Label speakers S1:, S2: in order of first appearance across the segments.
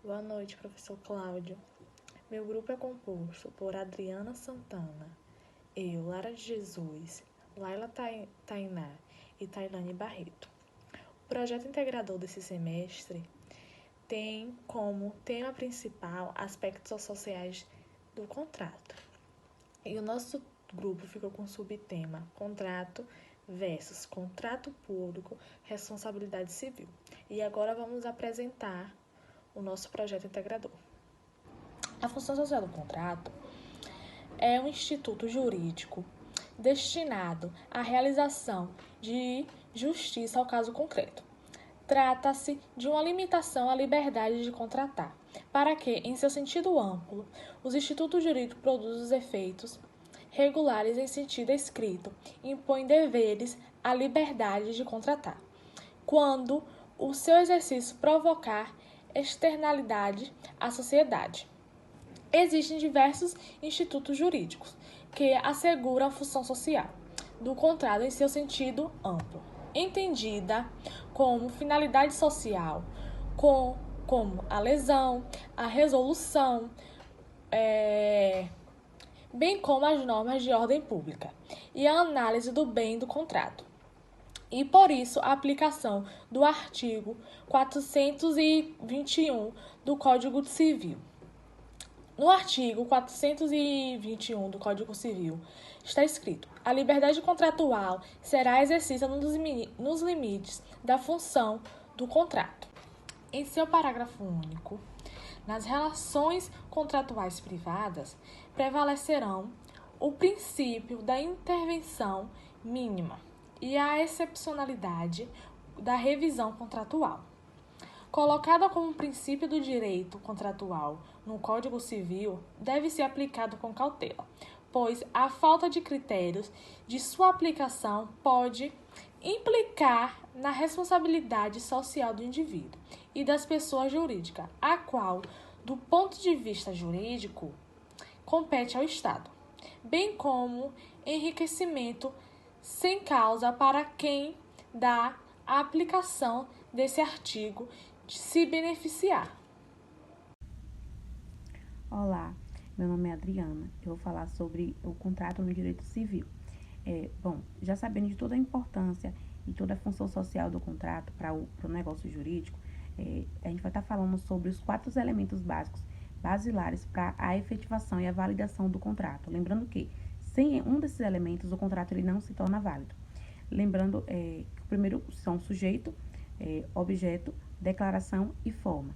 S1: Boa noite, professor Cláudio. Meu grupo é composto por Adriana Santana, eu, Lara de Jesus, Laila Tainá e Tailane Barreto. O projeto integrador desse semestre tem como tema principal aspectos sociais do contrato. E o nosso grupo ficou com o subtema contrato versus contrato público, responsabilidade civil. E agora vamos apresentar o nosso projeto integrador. A função social do contrato é um instituto jurídico destinado à realização de justiça ao caso concreto. Trata-se de uma limitação à liberdade de contratar, para que, em seu sentido amplo, os institutos jurídicos produzam os efeitos regulares em sentido escrito e impõem deveres à liberdade de contratar, quando o seu exercício provocar externalidade à sociedade. Existem diversos institutos jurídicos que asseguram a função social do contrato em seu sentido amplo, entendida como finalidade social, como a lesão, a resolução, bem como as normas de ordem pública e a análise do bem do contrato. E por isso a aplicação do artigo 421 do Código Civil. No artigo 421 do Código Civil está escrito: a liberdade contratual será exercida nos limites da função do contrato. Em seu parágrafo único, nas relações contratuais privadas prevalecerão o princípio da intervenção mínima e a excepcionalidade da revisão contratual. Colocada como princípio do direito contratual no Código Civil, deve ser aplicado com cautela, pois a falta de critérios de sua aplicação pode implicar na responsabilidade social do indivíduo e das pessoas jurídicas, a qual, do ponto de vista jurídico, compete ao Estado, bem como enriquecimento sem causa para quem dá a aplicação desse artigo de se beneficiar.
S2: Olá, meu nome é Adriana. Eu vou falar sobre o contrato no direito civil. Já sabendo de toda a importância e toda a função social do contrato para o negócio jurídico, a gente vai estar falando sobre os 4 elementos basilares para a efetivação e a validação do contrato. Lembrando que, sem um desses elementos, o contrato ele não se torna válido. Lembrando que o primeiro são sujeito, objeto, declaração e forma.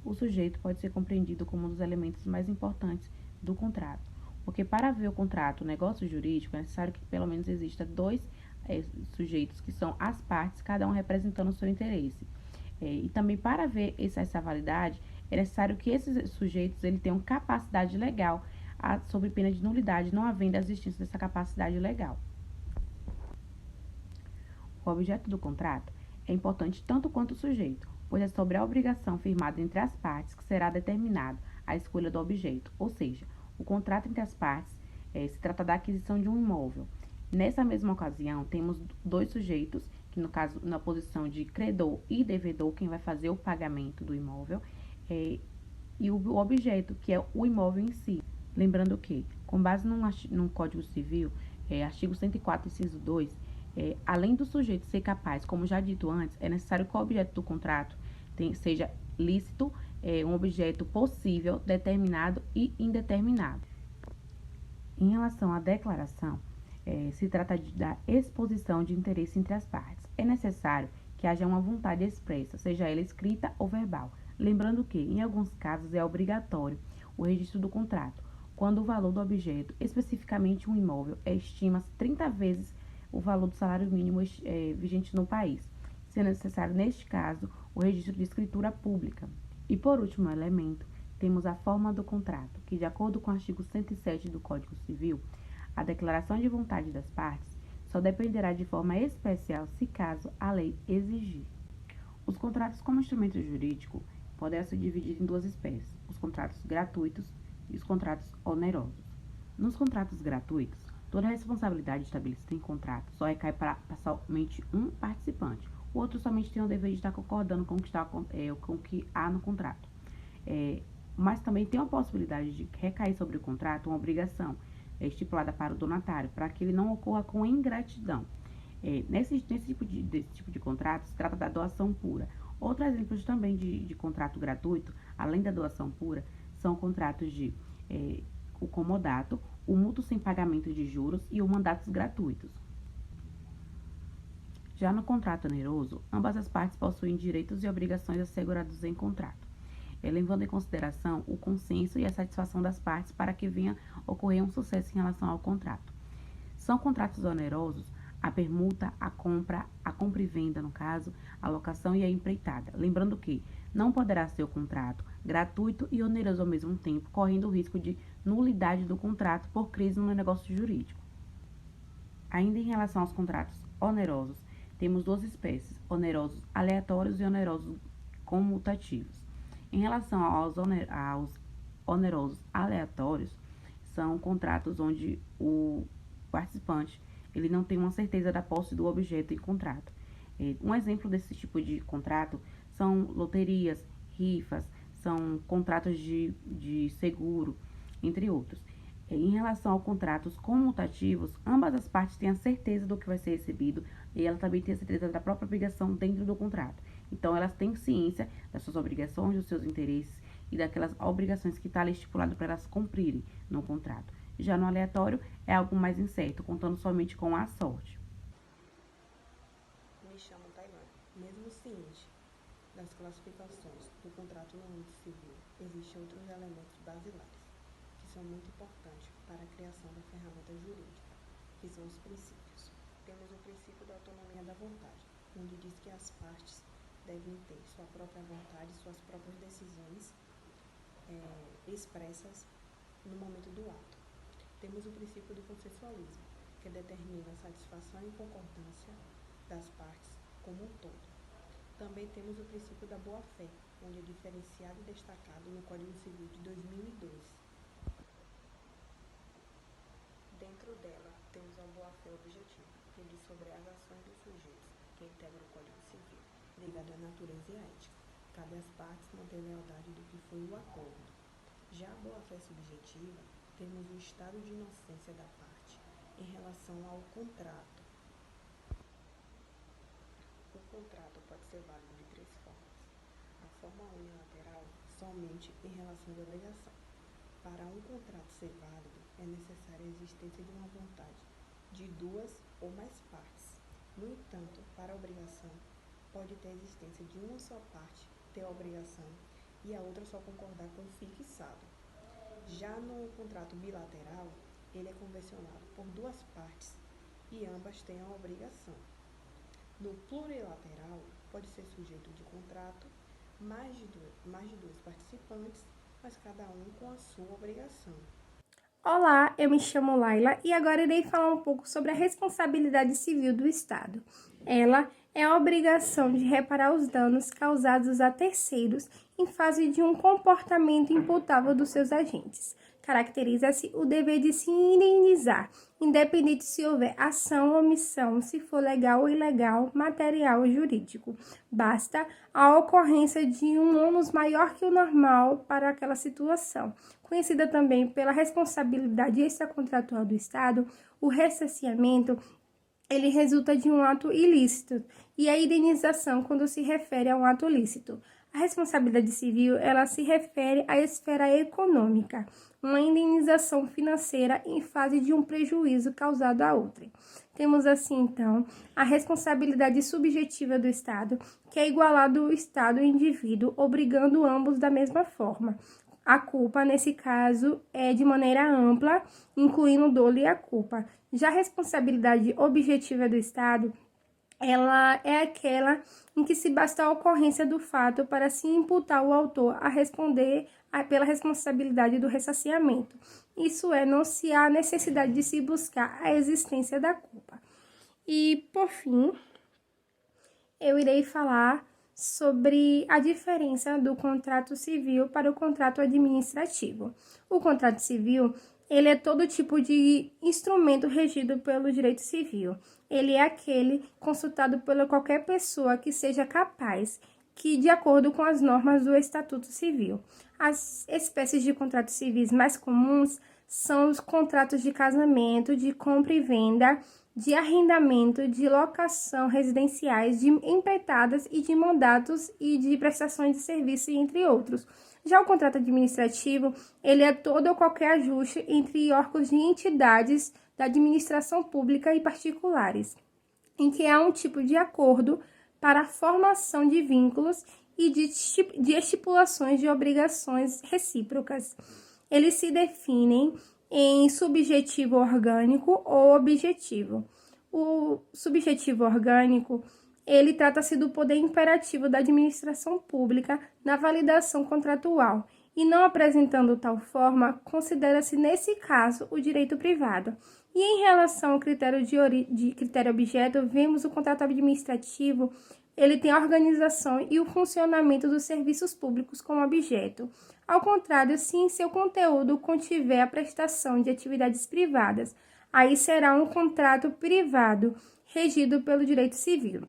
S2: O sujeito pode ser compreendido como um dos elementos mais importantes do contrato, porque para haver o contrato, o negócio jurídico, é necessário que pelo menos exista 2 sujeitos, que são as partes, cada um representando o seu interesse. E também para haver essa validade, é necessário que esses sujeitos ele tenham capacidade legal, sob pena de nulidade, não havendo a existência dessa capacidade legal. O objeto do contrato é importante tanto quanto o sujeito, pois é sobre a obrigação firmada entre as partes que será determinado a escolha do objeto, ou seja, o contrato entre as partes se trata da aquisição de um imóvel. Nessa mesma ocasião, temos 2 sujeitos, que no caso, na posição de credor e devedor, quem vai fazer o pagamento do imóvel, e o objeto, que é o imóvel em si. Lembrando que, com base no Código Civil, artigo 104, inciso 2, além do sujeito ser capaz, como já dito antes, é necessário que o objeto do contrato seja lícito, um objeto possível, determinado e indeterminado. Em relação à declaração, se trata da exposição de interesse entre as partes. É necessário que haja uma vontade expressa, seja ela escrita ou verbal. Lembrando que, em alguns casos, é obrigatório o registro do contrato, quando o valor do objeto, especificamente um imóvel, estima-se 30 vezes o valor do salário mínimo vigente no país, sendo necessário, neste caso, o registro de escritura pública. E, por último elemento, temos a forma do contrato, que, de acordo com o artigo 107 do Código Civil, a declaração de vontade das partes só dependerá de forma especial se caso a lei exigir. Os contratos como instrumento jurídico podem ser divididos em 2 espécies, os contratos gratuitos e os contratos onerosos. Nos contratos gratuitos, toda a responsabilidade estabelecida em contrato só recai para somente um participante. O outro somente tem o dever de estar concordando com o que há no contrato. Mas também tem a possibilidade de recair sobre o contrato uma obrigação estipulada para o donatário, para que ele não ocorra com ingratidão. Desse tipo de contrato, se trata da doação pura. Outros exemplos também de contrato gratuito, além da doação pura, são contratos de o comodato, o mútuo sem pagamento de juros e o mandatos gratuitos. Já no contrato oneroso, ambas as partes possuem direitos e obrigações assegurados em contrato, levando em consideração o consenso e a satisfação das partes para que venha ocorrer um sucesso em relação ao contrato. São contratos onerosos a permuta, a compra e venda, no caso, a locação e a empreitada. Lembrando que não poderá ser o contrato gratuito e oneroso ao mesmo tempo, correndo o risco de nulidade do contrato por crise no negócio jurídico. Ainda em relação aos contratos onerosos, temos duas espécies, onerosos aleatórios e onerosos comutativos. Em relação aos onerosos aleatórios, são contratos onde o participante ele não tem uma certeza da posse do objeto em contrato. Um exemplo desse tipo de contrato são loterias, rifas, são contratos de seguro, entre outros. Em relação a contratos comutativos, ambas as partes têm a certeza do que vai ser recebido e ela também tem a certeza da própria obrigação dentro do contrato. Então, elas têm ciência das suas obrigações, dos seus interesses e daquelas obrigações que está ali estipulado para elas cumprirem no contrato. Já no aleatório, é algo mais incerto, contando somente com a sorte.
S3: Me chamo Tailândia. Mesmo ciente das classificações do contrato no âmbito civil, existem outros elementos basilares que são muito importantes para a criação da ferramenta jurídica, que são os princípios. Temos o princípio da autonomia da vontade, onde diz que as partes devem ter sua própria vontade, suas próprias decisões expressas no momento do ato. Temos o princípio do consensualismo, que determina a satisfação e concordância das partes como um todo. Também temos o princípio da boa-fé, onde é diferenciado e destacado no Código Civil de 2002. Dentro dela, temos a boa-fé objetiva, que diz sobre as ações dos sujeitos que integram o Código Civil, ligado à natureza e à ética. Cabe às partes manter lealdade do que foi o acordo. Já a boa-fé subjetiva, temos o estado de inocência da parte em relação ao contrato. O contrato pode ser válido de três formas. A forma unilateral, somente em relação à obrigação. Para um contrato ser válido, é necessária a existência de uma vontade de duas ou mais partes. No entanto, para a obrigação, pode ter a existência de uma só parte ter a obrigação e a outra só concordar com o fixado. Já no contrato bilateral, ele é convencionado por duas partes e ambas têm a obrigação. No plurilateral, pode ser sujeito de contrato mais de dois participantes, mas cada um com a sua obrigação.
S4: Olá, eu me chamo Laila e agora irei falar um pouco sobre a responsabilidade civil do Estado. Ela é a obrigação de reparar os danos causados a terceiros em face de um comportamento imputável dos seus agentes. Caracteriza-se o dever de se indenizar, independente se houver ação ou omissão, se for legal ou ilegal, material ou jurídico. Basta a ocorrência de um ônus maior que o normal para aquela situação. Conhecida também pela responsabilidade extracontratual do Estado, o ressarcimento ele resulta de um ato ilícito e a indenização quando se refere a um ato lícito. A responsabilidade civil, ela se refere à esfera econômica, uma indenização financeira em fase de um prejuízo causado a outrem. Temos assim, então, a responsabilidade subjetiva do Estado, que é igualada ao Estado e indivíduo, obrigando ambos da mesma forma. A culpa, nesse caso, é de maneira ampla, incluindo o dolo e a culpa. Já a responsabilidade objetiva do Estado, ela é aquela em que se basta a ocorrência do fato para se imputar o autor a responder pela responsabilidade do ressarcimento. Isso é, não se há necessidade de se buscar a existência da culpa. E, por fim, eu irei falar sobre a diferença do contrato civil para o contrato administrativo. O contrato civil, ele é todo tipo de instrumento regido pelo direito civil. Ele é aquele consultado por qualquer pessoa que seja capaz que de acordo com as normas do Estatuto Civil. As espécies de contratos civis mais comuns são os contratos de casamento, de compra e venda, de arrendamento, de locação residenciais, de empreitadas e de mandatos e de prestações de serviço, entre outros. Já o contrato administrativo, ele é todo ou qualquer ajuste entre órgãos de entidades da administração pública e particulares, em que há um tipo de acordo para a formação de vínculos e de estipulações de obrigações recíprocas. Eles se definem em subjetivo orgânico ou objetivo. O subjetivo orgânico, ele trata-se do poder imperativo da administração pública na validação contratual e, não apresentando tal forma, considera-se nesse caso o direito privado. E em relação ao critério de critério objeto, vemos o contrato administrativo, ele tem a organização e o funcionamento dos serviços públicos como objeto. Ao contrário, se em seu conteúdo contiver a prestação de atividades privadas, aí será um contrato privado, regido pelo direito civil.